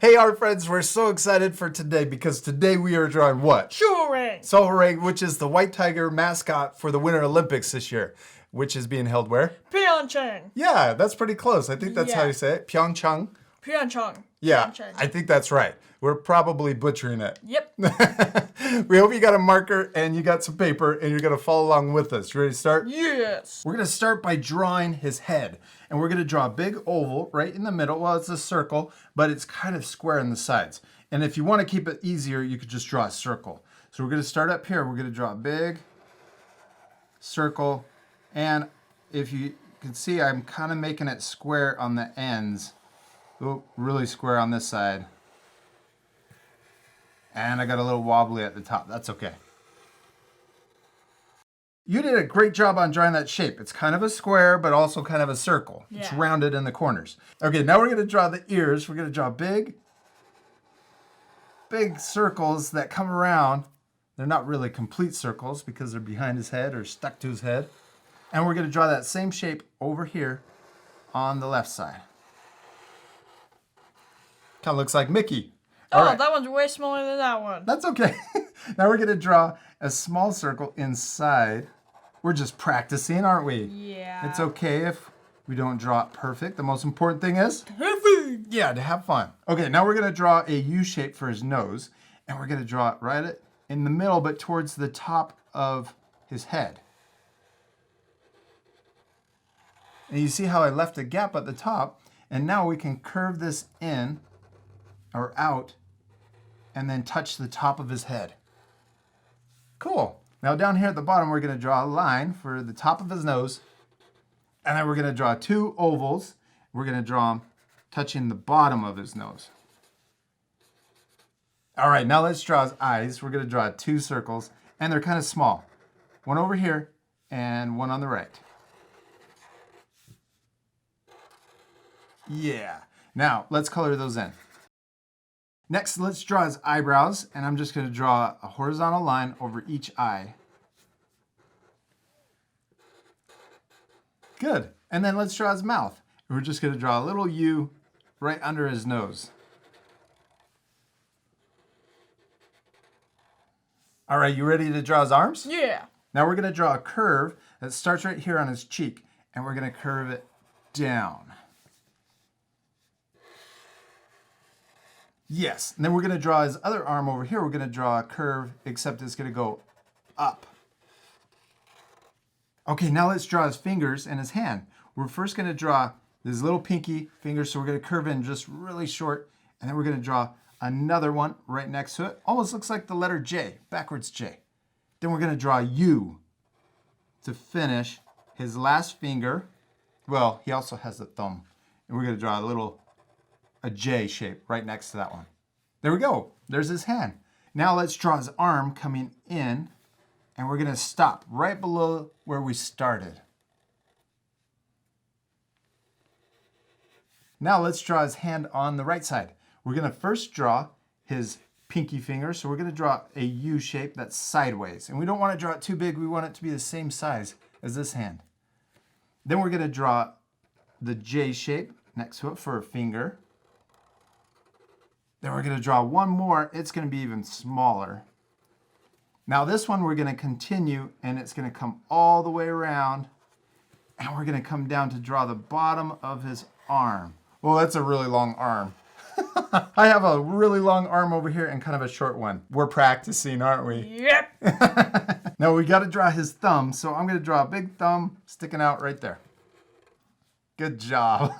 Hey, our friends, we're so excited for today because today we are drawing what? Soohorang! Soohorang, which is the white tiger mascot for the Winter Olympics this year, which is being held where? Pyeongchang! Yeah, that's pretty close. I think that's how Yeah. you say it. Pyeongchang. Pyeongchang. Yeah, Pyeongchang. I think that's right. We're probably butchering it. Yep. We hope you got a marker and you got some paper and you're going to follow along with us. You ready to start? Yes. We're going to start by drawing his head. And we're going to draw a big oval right in the middle. Well, it's a circle, but it's kind of square on the sides. And if you want to keep it easier, you could just draw a circle. So we're going to start up here. We're going to draw a big circle. And if you can see, I'm kind of making it square on the ends. Oh, really square on this side. And I got a little wobbly at the top. That's okay. You did a great job on drawing that shape. It's kind of a square, but also kind of a circle. It's Yeah. rounded in the corners. Okay, now we're going to draw the ears. We're going to draw big circles that come around. They're not really complete circles because they're behind his head or stuck to his head. And we're going to draw that same shape over here on the left side. Kind of looks like Mickey. Oh, All right. that one's way smaller than that one. That's okay. Now we're going to draw a small circle inside. We're just practicing, aren't we? Yeah. It's okay if we don't draw it perfect. The most important thing is, yeah, to have fun. Okay, now we're going to draw a U shape for his nose. And we're going to draw it right in the middle, but towards the top of his head. And you see how I left a gap at the top. And now we can curve this in or out and then touch the top of his head. Cool. Now down here at the bottom, we're going to draw a line for the top of his nose. And then we're going to draw two ovals. We're going to draw them touching the bottom of his nose. All right, now let's draw his eyes. We're going to draw two circles, and they're kind of small. One over here and one on the right. Yeah. Now, let's color those in. Next, let's draw his eyebrows, and I'm just going to draw a horizontal line over each eye. Good. And then let's draw his mouth. We're just going to draw a little U right under his nose. All right, you ready to draw his arms? Yeah. Now we're going to draw a curve that starts right here on his cheek, and we're going to curve it down. Yes, and then we're going to draw his other arm over here. We're going to draw a curve, except it's going to go up. Okay, now let's draw his fingers and his hand. We're first going to draw his little pinky finger, so we're going to curve in just really short, and then we're going to draw another one right next to it. Almost looks like the letter J, backwards J. Then we're going to draw U to finish his last finger. Well, he also has the thumb. And we're going to draw a J shape right next to that one. There we go. There's his hand. Now let's draw his arm coming in, and we're going to stop right below where we started. Now let's draw his hand on the right side. We're going to first draw his pinky finger, so we're going to draw a U shape that's sideways. And we don't want to draw it too big. We want it to be the same size as this hand. Then we're going to draw the J shape next to it for a finger. Then we're going to draw one more. It's going to be even smaller. Now this one we're going to continue, and it's going to come all the way around, and we're going to come down to draw the bottom of his arm. Well, that's a really long arm. I have a really long arm over here and kind of a short one. We're practicing, aren't we? Yep. Now we got to draw his thumb, so I'm going to draw a big thumb sticking out right there. Good job.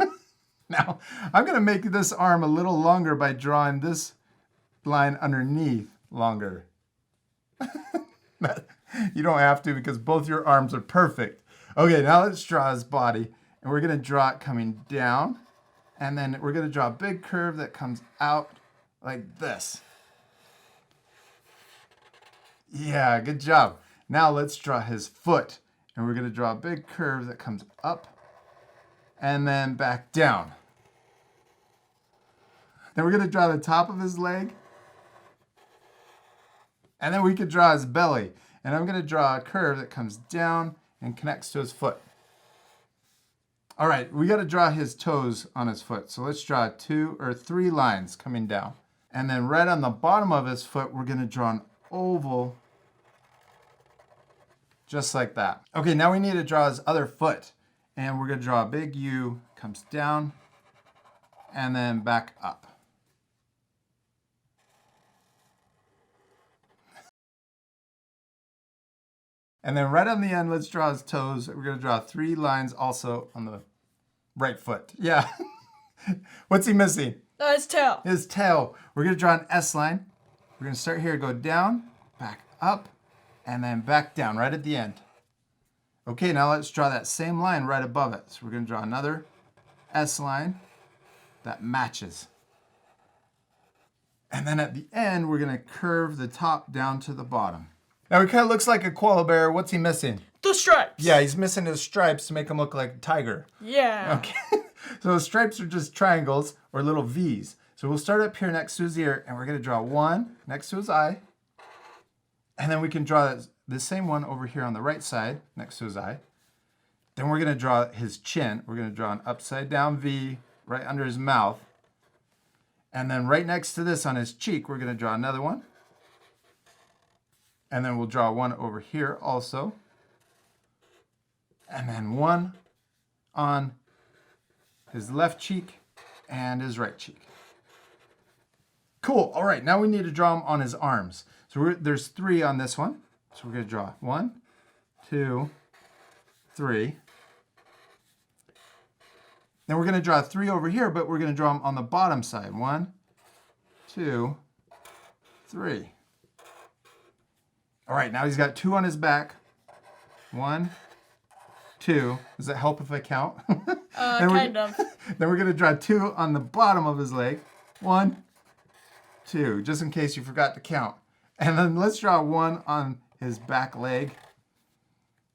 Now, I'm going to make this arm a little longer by drawing this line underneath longer. You don't have to because both your arms are perfect. Okay, now let's draw his body. And we're going to draw it coming down. And then we're going to draw a big curve that comes out like this. Yeah, good job. Now let's draw his foot. And we're going to draw a big curve that comes up and then back down. Then we're going to draw the top of his leg. And then we could draw his belly. And I'm going to draw a curve that comes down and connects to his foot. All right, we got to draw his toes on his foot. So let's draw 2 or 3 lines coming down. And then right on the bottom of his foot, we're going to draw an oval just like that. Okay, now we need to draw his other foot. And we're going to draw a big U, comes down, and then back up. And then right on the end, let's draw his toes. We're going to draw 3 lines also on the right foot. Yeah. What's he missing? His tail. His tail. We're going to draw an S line. We're going to start here, go down, back up, and then back down right at the end. Okay, now let's draw that same line right above it. So we're going to draw another S line that matches. And then at the end, we're going to curve the top down to the bottom. Now he kind of looks like a koala bear. What's he missing? The stripes. Yeah, he's missing his stripes to make him look like a tiger. Yeah. Okay. So the stripes are just triangles or little V's. So we'll start up here next to his ear, and we're going to draw 1 next to his eye. And then we can draw the same one over here on the right side next to his eye. Then we're going to draw his chin. We're going to draw an upside down V right under his mouth. And then right next to this on his cheek, we're going to draw another one. And then we'll draw one over here also. And then one on his left cheek and his right cheek. Cool. All right, now we need to draw him on his arms. So there's 3 on this one. So we're going to draw 1, 2, 3. Then we're going to draw 3 over here, but we're going to draw them on the bottom side. 1, 2, 3. All right, now he's got 2 on his back. 1, 2. Does that help if I count? Kind of. Then we're going to draw 2 on the bottom of his leg. 1, 2, just in case you forgot to count. And then let's draw 1 on his back leg.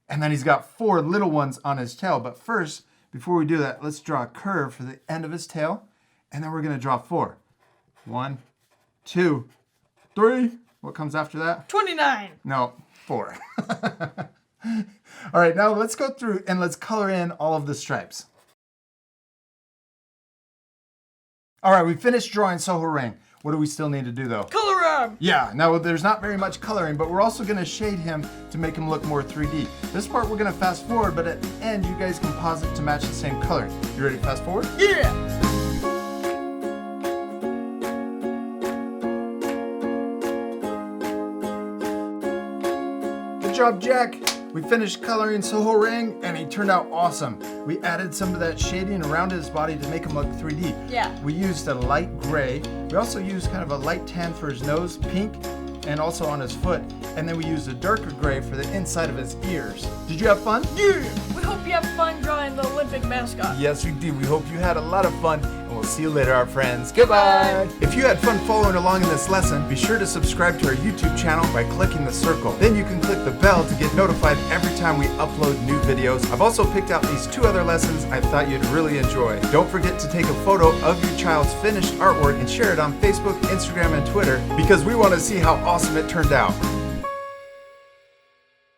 And then he's got 4 little ones on his tail. But first, before we do that, let's draw a curve for the end of his tail. And then we're going to draw 4. 1, 2, 3. What comes after that? 29. No, 4. All right, now let's go through and let's color in all of the stripes. All right, we finished drawing Soohorang. What do we still need to do though? Color him. Yeah, now there's not very much coloring, but we're also gonna shade him to make him look more 3D. This part we're gonna fast forward, but at the end you guys can pause it to match the same coloring. You ready to fast forward? Yeah. Good job, Jack. We finished coloring Soohorang and he turned out awesome. We added some of that shading around his body to make him look 3D. Yeah. We used a light gray. We also used kind of a light tan for his nose, pink, and also on his foot. And then we used a darker gray for the inside of his ears. Did you have fun? Yeah. We hope you have fun drawing the Olympic mascot. Yes, we did. We hope you had a lot of fun, and we'll see you later, our friends. Goodbye. If you had fun following along in this lesson, be sure to subscribe to our YouTube channel by clicking the circle. Then you can click the bell to get notified every time we upload new videos. I've also picked out these 2 other lessons I thought you'd really enjoy. Don't forget to take a photo of your child's finished artwork and share it on Facebook, Instagram, and Twitter because we want to see how awesome it turned out.